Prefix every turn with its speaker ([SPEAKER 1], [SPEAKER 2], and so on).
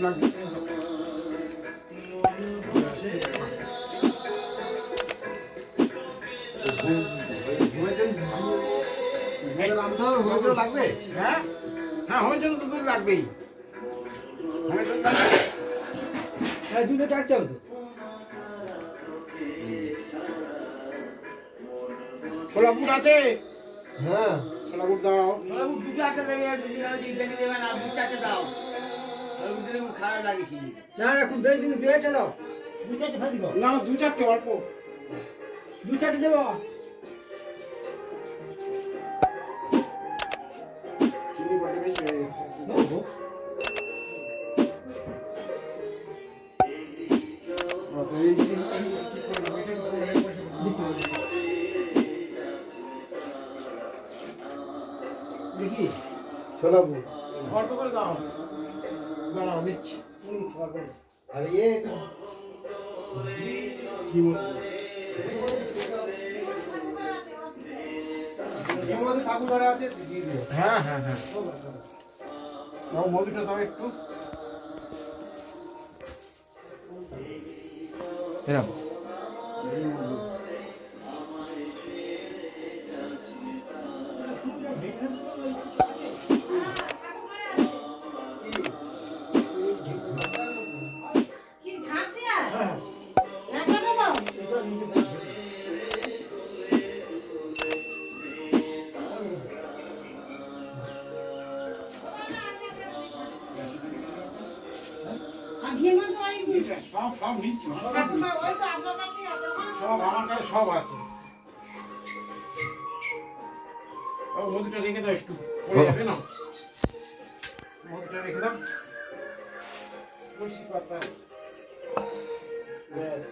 [SPEAKER 1] লাগবে। লাগবে হ্যাঁ হ্যাঁ হয়ে জন্য তো দুধ লাগবেই।
[SPEAKER 2] হ্যাঁ দুধে ডাকতে হবে তো।
[SPEAKER 1] ছোলা বুট আছে?
[SPEAKER 3] হ্যাঁ
[SPEAKER 1] ছোলা বুট দাও।
[SPEAKER 4] ছোলা বুট 2-4টা দেবে, বেশি দেবে না, 2-4টা দাও। ছোলা বুট দিলে খারাপ লাগে ছিল।
[SPEAKER 2] না এখন বেশি দিন বেটা দাও, 2-4টে ভাজি দাও।
[SPEAKER 1] না 2-4টে অল্প
[SPEAKER 2] 2-4টে দেবো।
[SPEAKER 1] চিনি বড় বেশি হয়ে গেছে।
[SPEAKER 2] দেখি
[SPEAKER 3] ছোলা বুট
[SPEAKER 1] অল্প করে দাও। দাঁড়াও নিচ্ছি।
[SPEAKER 3] আর ইয়ে
[SPEAKER 1] কি
[SPEAKER 3] ঠাকুর ঘরে আছে দিয়ে দিও।
[SPEAKER 1] হ্যাঁ হ্যাঁ হ্যাঁ দাও, মধুটা দাও একটু। এরকম সব নিচ্ছি, সব আমার কাছে সব আছে। মধুটা রেখে দাও, একটু পড়ে যাবে না। মধুটা রেখে দাও। তুলসী পাতা ব্যাস।